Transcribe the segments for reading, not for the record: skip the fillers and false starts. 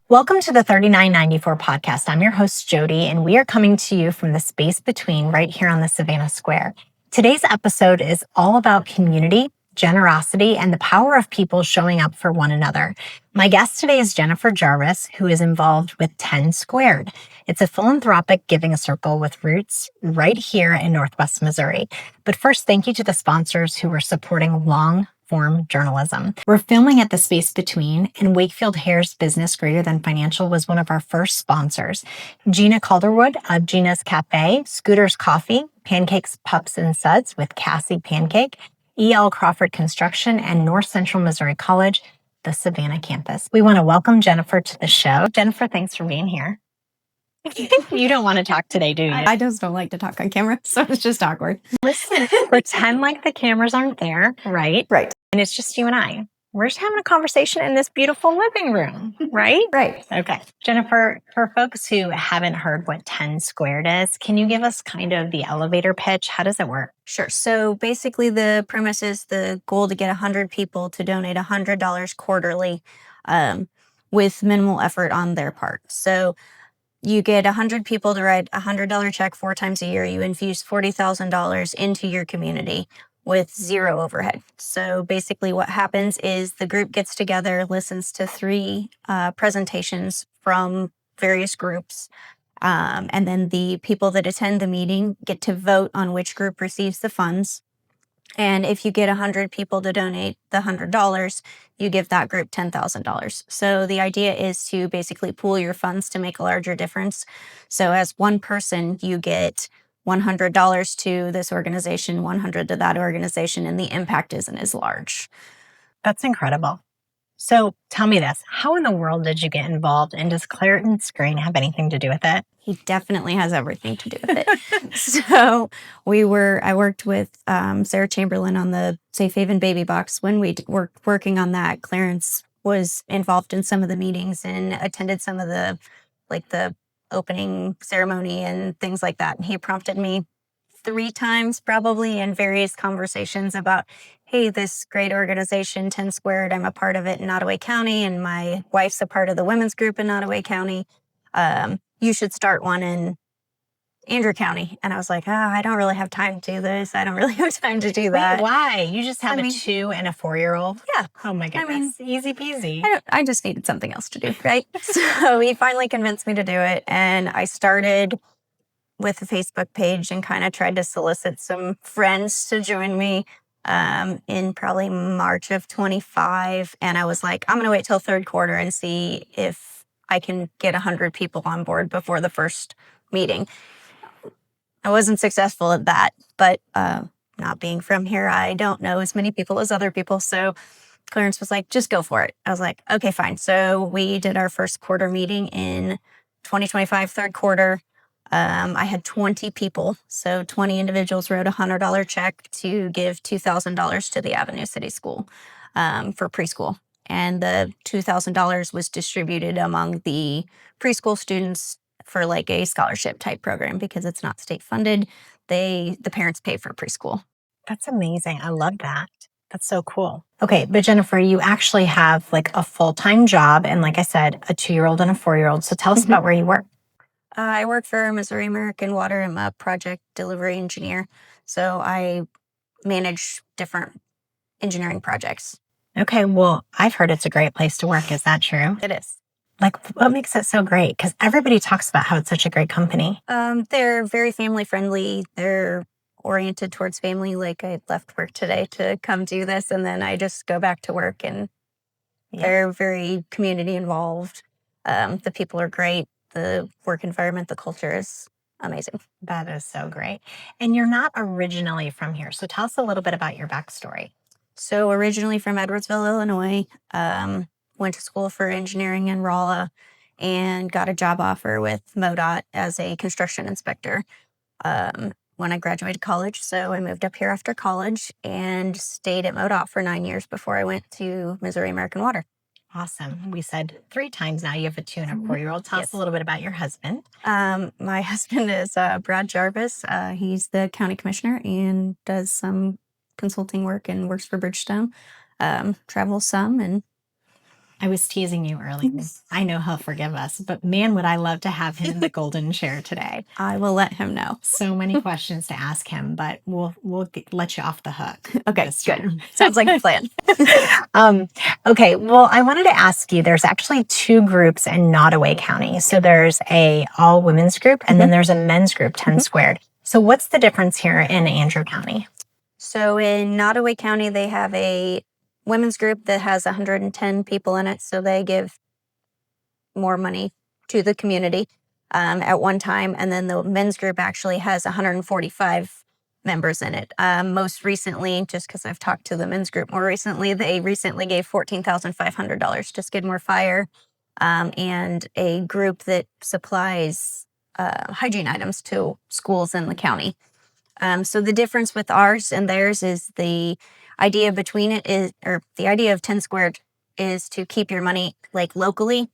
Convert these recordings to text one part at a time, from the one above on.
Welcome to the 3994 podcast. I'm your host, Jody, and we are coming to you from the space between right here on the Savannah Square. Today's episode is all about community, generosity, and the power of people showing up for one another. My guest today is Jennifer Jarvis, who is involved with 10 Squared. It's a philanthropic giving circle with roots right here in Northwest Missouri. But first, thank you to the sponsors who are supporting long-form journalism. We're filming at the space between, and Wakefield Hare's Business Greater Than Financial was one of our first sponsors. Gina Calderwood of Gina's Cafe, Scooter's Coffee, Pancakes, Pups, and Suds with Cassie Pancake, E.L. Crawford Construction, and North Central Missouri College, the Savannah campus. We want to welcome Jennifer to the show. Jennifer, thanks for being here. You don't want to talk today, do you? I just don't like to talk on camera, so it's just awkward. Listen, pretend like the cameras aren't there, right? Right. And it's just you and I. We're just having a conversation in this beautiful living room, right? Right. Okay. Jennifer, for folks who haven't heard what 10 Squared is, can you give us kind of the elevator pitch? How does it work? Sure. So basically the premise is the goal to get 100 people to donate $100 quarterly with minimal effort on their part. So you get 100 people to write a $100 check 4 times a year. You infuse $40,000 into your community with zero overhead. So basically what happens is the group gets together, listens to 3 presentations from various groups, and then the people that attend the meeting get to vote on which group receives the funds. And if you get 100 people to donate the $100, you give that group $10,000. So the idea is to basically pool your funds to make a larger difference. So as one person, you get $100 to this organization, 100 to that organization, and the impact isn't as large. That's incredible. So tell me this, how in the world did you get involved, and does Clarence Green have anything to do with it? He definitely has everything to do with it. So I worked with Sarah Chamberlain on the Safe Haven Baby Box. When we were working on that, Clarence was involved in some of the meetings and attended some of the opening ceremony and things like that. And he prompted me 3 times probably in various conversations about, hey, this great organization, 10 Squared, I'm a part of it in Nottoway County, and my wife's a part of the women's group in Nottoway County. You should start one in Andrew County. And I was like, I don't really have time to do this. I don't really have time to do that. Wait, why? You just have a 2 and a 4-year-old? Yeah. Oh my goodness. Easy peasy. I just needed something else to do, right? So he finally convinced me to do it. And I started with a Facebook page and kind of tried to solicit some friends to join me in probably March of 25. And I was like, I'm going to wait till 3rd quarter and see if I can get 100 people on board before the first meeting. I wasn't successful at that, but not being from here, I don't know as many people as other people. So Clarence was like, just go for it. I was like, okay, fine. So we did our first quarter meeting in 2025, 3rd quarter. I had 20 people. So 20 individuals wrote a $100 check to give $2,000 to the Avenue City School for preschool. And the $2,000 was distributed among the preschool students for like a scholarship type program because it's not state funded. The parents pay for preschool. That's amazing. I love that. That's so cool. Okay, but Jennifer, you actually have like a full-time job and, like I said, a 2-year-old and a 4-year-old. So tell us about where you work. I work for Missouri American Water. I'm a project delivery engineer. So I manage different engineering projects. Okay, well, I've heard it's a great place to work. Is that true? It is. Like, what makes it so great? Because everybody talks about how it's such a great company. They're very family friendly. They're oriented towards family. Like, I left work today to come do this, and then I just go back to work, and they're very community involved. The people are great. The work environment, the culture is amazing. That is so great. And you're not originally from here. So tell us a little bit about your backstory. So originally from Edwardsville, Illinois, went to school for engineering in Rolla and got a job offer with MoDOT as a construction inspector when I graduated college. So I moved up here after college and stayed at MoDOT for 9 years before I went to Missouri American Water. Awesome. We said 3 times now you have a 2 and a 4-year-old. Tell us a little bit about your husband. My husband is Brad Jarvis. He's the county commissioner and does some consulting work and works for Bridgestone. Travels some, and I was teasing you earlier. I know he'll forgive us, but man, would I love to have him in the golden chair today. I will let him know. So many questions to ask him, but we'll let you off the hook. Okay, good. Sounds like a plan. Okay, well, I wanted to ask you, there's actually two groups in Nottoway County. So there's a all women's group and then there's a men's group, 10 squared. So what's the difference here in Andrew County? So in Nottoway County, they have a women's group that has 110 people in it. So they give more money to the community at one time. And then the men's group actually has 145 members in it. Most recently, just because I've talked to the men's group more recently, they recently gave $14,500 to Skidmore Fire and a group that supplies hygiene items to schools in the county. So the difference with ours and theirs is the idea between it is, or the idea of 10 squared is to keep your money like locally.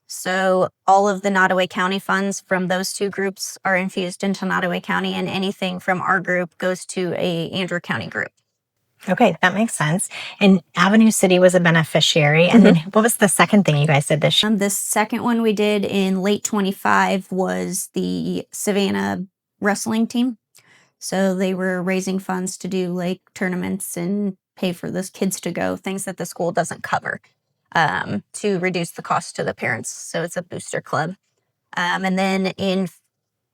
So all of the Nottoway County funds from those two groups are infused into Nottoway County, and anything from our group goes to a Andrew County group. Okay, that makes sense. And Avenue City was a beneficiary. And then what was the second thing you guys did this year? The second one we did in late 25 was the Savannah wrestling team. So they were raising funds to do like tournaments and pay for those kids to go, things that the school doesn't cover, to reduce the cost to the parents. So it's a booster club. And then in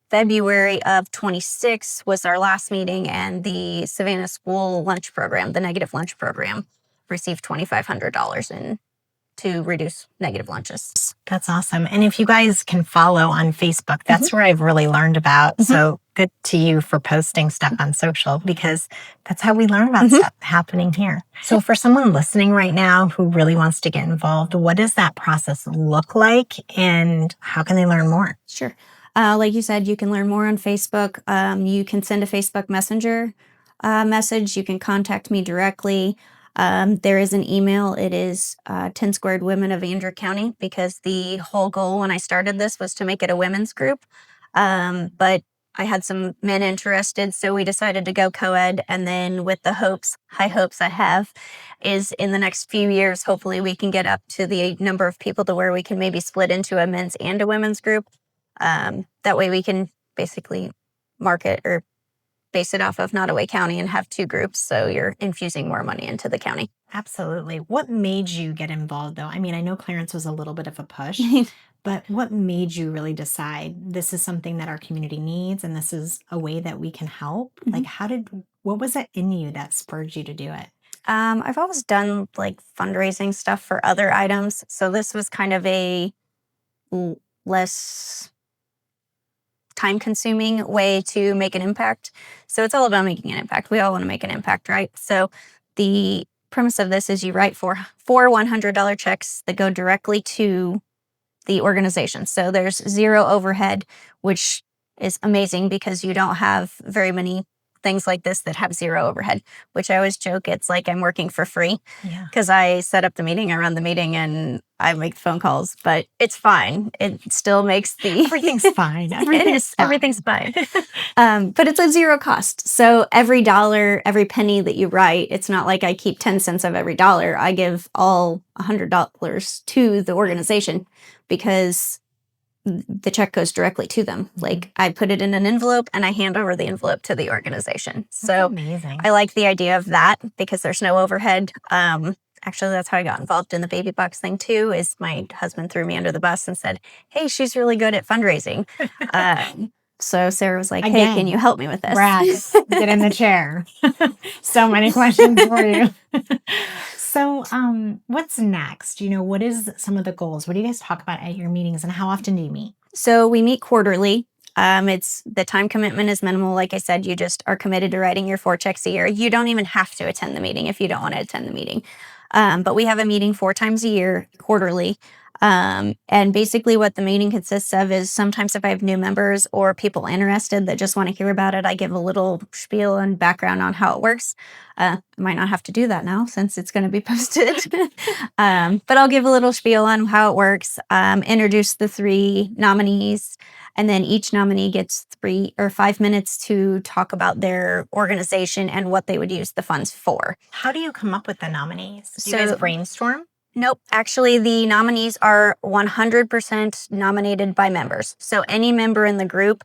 February of 26 was our last meeting, and the Savannah School lunch program, the negative lunch program, received $2,500 in to reduce negative lunches. That's awesome. And if you guys can follow on Facebook, that's where I've really learned about. So good to you for posting stuff on social, because that's how we learn about stuff happening here. So for someone listening right now who really wants to get involved, what does that process look like and how can they learn more? Sure. Like you said, you can learn more on Facebook. You can send a Facebook Messenger message. You can contact me directly. There is an email. It is 10 Squared Women of Andrew County, because the whole goal when I started this was to make it a women's group. But I had some men interested, so we decided to go co-ed. And then with the high hopes I have, is in the next few years, hopefully we can get up to the number of people to where we can maybe split into a men's and a women's group. That way we can basically market or base it off of Nottoway County and have two groups, so you're infusing more money into the county. Absolutely. What made you get involved, though? I mean, I know clearance was a little bit of a push, but what made you really decide this is something that our community needs and this is a way that we can help? Like, what was it in you that spurred you to do it? I've always done like fundraising stuff for other items, so this was kind of a less time-consuming way to make an impact. So it's all about making an impact. We all want to make an impact, right? So the premise of this is you write four $100 checks that go directly to the organization. So there's zero overhead, which is amazing because you don't have very many things like this that have zero overhead, which I always joke it's like I'm working for free because I set up the meeting, I run the meeting, and I make phone calls, but it's fine. It still makes the... Everything's fine. Everything's fine. But it's a zero cost. So every dollar, every penny that you write, it's not like I keep 10 cents of every dollar. I give all $100 to the organization because the check goes directly to them. Like I put it in an envelope and I hand over the envelope to the organization. So amazing. I like the idea of that because there's no overhead. Actually, that's how I got involved in the baby box thing too, is my husband threw me under the bus and said, hey, she's really good at fundraising. So Sarah was like, hey, can you help me with this? Brad, get in the chair. So many questions for you. So what's next? What is some of the goals? What do you guys talk about at your meetings and how often do you meet? So we meet quarterly. It's the time commitment is minimal. Like I said, you just are committed to writing your 4 checks a year. You don't even have to attend the meeting if you don't want to attend the meeting. But we have a meeting 4 times a year, quarterly. And basically what the meeting consists of is sometimes if I have new members or people interested that just want to hear about it, I give a little spiel and background on how it works. I might not have to do that now since it's going to be posted. But I'll give a little spiel on how it works, introduce the 3 nominees, and then each nominee gets 3 or 5 minutes to talk about their organization and what they would use the funds for. How do you come up with the nominees? Do you guys brainstorm? Nope. Actually, the nominees are 100% nominated by members. So any member in the group,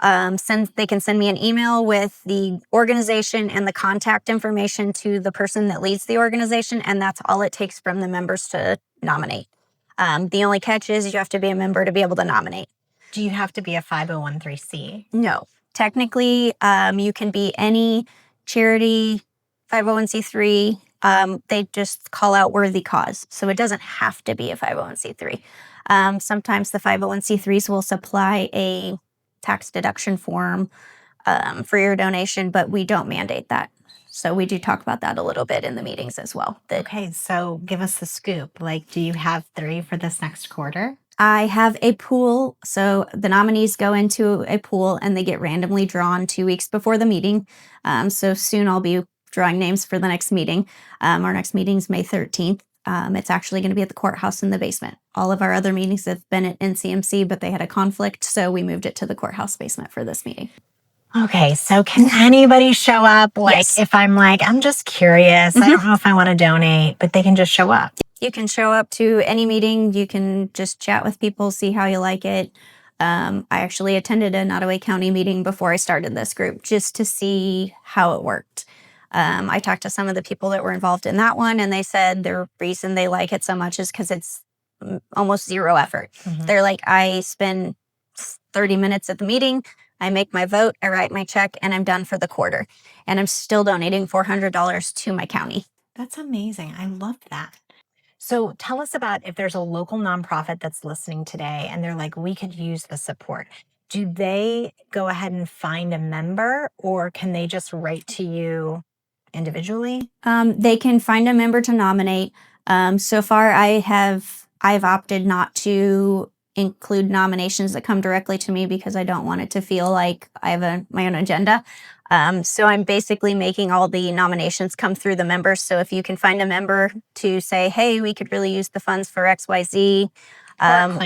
they can send me an email with the organization and the contact information to the person that leads the organization, and that's all it takes from the members to nominate. The only catch is you have to be a member to be able to nominate. Do you have to be a 501(c)(3)? No. Technically, you can be any charity, 501(c)(3). They just call out worthy cause. So it doesn't have to be a 501(c)(3). Sometimes the 501(c)(3)s will supply a tax deduction form for your donation, but we don't mandate that. So we do talk about that a little bit in the meetings as well. Okay, so give us the scoop. Like, do you have 3 for this next quarter? I have a pool. So the nominees go into a pool and they get randomly drawn 2 weeks before the meeting. So soon I'll be drawing names for the next meeting. Our next meeting is May 13th. It's actually going to be at the courthouse in the basement. All of our other meetings have been at NCMC, but they had a conflict, so we moved it to the courthouse basement for this meeting. Okay, so can anybody show up? Like, Yes. if I'm like, I'm just curious, I don't know if I want to donate, but they can just show up. You can show up to any meeting. You can just chat with people, see how you like it. I actually attended a Nottoway County meeting before I started this group just to see how it worked. I talked to some of the people that were involved in that one, and they said the reason they like it so much is because it's almost zero effort. They're like, I spend 30 minutes at the meeting, I make my vote, I write my check, and I'm done for the quarter. And I'm still donating $400 to my county. That's amazing. I love that. So tell us about if there's a local nonprofit that's listening today and they're like, we could use the support. Do they go ahead and find a member, or can they just write to you individually? They can find a member to nominate. So far, I've opted not to include nominations that come directly to me because I don't want it to feel like I have my own agenda. So I'm basically making all the nominations come through the members. So if you can find a member to say, hey, we could really use the funds for XYZ,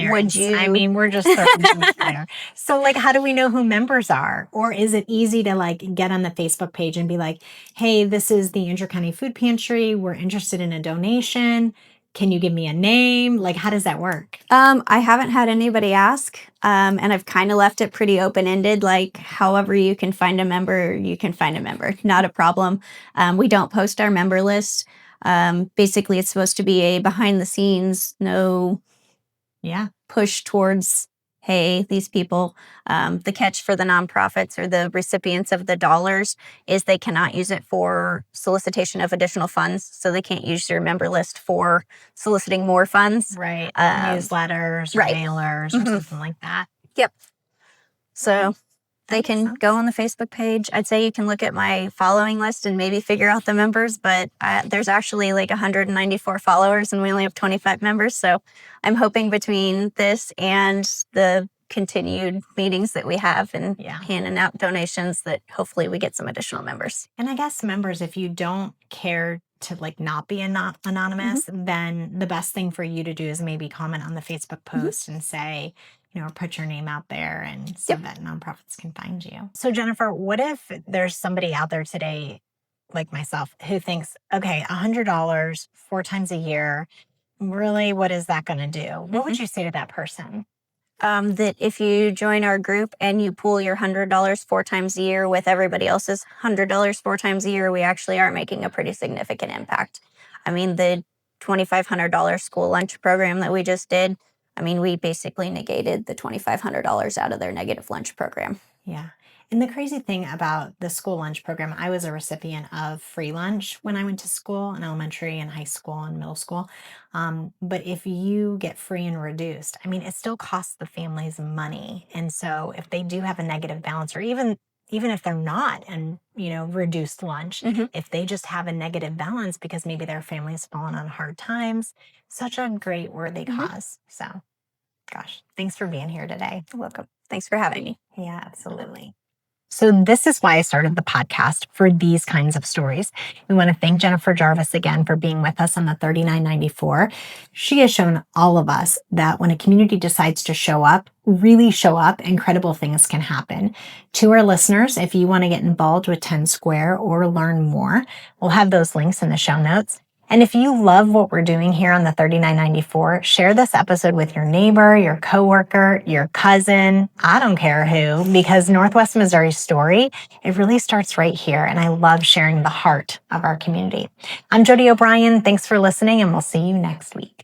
would you? I mean, we're just throwing them out there. So, like, how do we know who members are? Or is it easy to like get on the Facebook page and be like, hey, this is the Andrew County Food Pantry. We're interested in a donation. Can you give me a name? Like, how does that work? I haven't had anybody ask, and I've kind of left it pretty open-ended. Like, however you can find a member, you can find a member. Not a problem. We don't post our member list. Basically, it's supposed to be a behind-the-scenes, no push towards, hey, these people. The catch for the nonprofits or the recipients of the dollars is they cannot use it for solicitation of additional funds. So they can't use your member list for soliciting more funds. Right. Newsletters or mailers or something like that. Yep. So they can go on the Facebook page. I'd say you can look at my following list and maybe figure out the members, but there's actually like 194 followers and we only have 25 members. So I'm hoping between this and the continued meetings that we have and handing out donations that hopefully we get some additional members. And I guess members, if you don't care to like not be anonymous, then the best thing for you to do is maybe comment on the Facebook post and say, you know, or put your name out there and so that nonprofits can find you. So Jennifer, what if there's somebody out there today like myself who thinks, okay, $100 4 times a year, really, what is that going to do? What would you say to that person? That if you join our group and you pool your $100 4 times a year with everybody else's $100 4 times a year, we actually are making a pretty significant impact. I mean, the $2,500 school lunch program that we just did, I mean, we basically negated the $2,500 out of their negative lunch program. Yeah. And the crazy thing about the school lunch program, I was a recipient of free lunch when I went to school in elementary and high school and middle school. But if you get free and reduced, I mean, it still costs the families money. And so if they do have a negative balance or even even if they're not and, reduced lunch, if they just have a negative balance because maybe their family's fallen on hard times, such a great worthy cause. So, gosh, thanks for being here today. You're welcome. Thanks for having me. Yeah, absolutely. So this is why I started the podcast, for these kinds of stories. We want to thank Jennifer Jarvis again for being with us on the 3994. She has shown all of us that when a community decides to show up, really show up, incredible things can happen. To our listeners, if you want to get involved with 10 Square or learn more, we'll have those links in the show notes. And if you love what we're doing here on the 3994, share this episode with your neighbor, your coworker, your cousin, I don't care who, because Northwest Missouri's story, it really starts right here. And I love sharing the heart of our community. I'm Jody O'Brien. Thanks for listening, and we'll see you next week.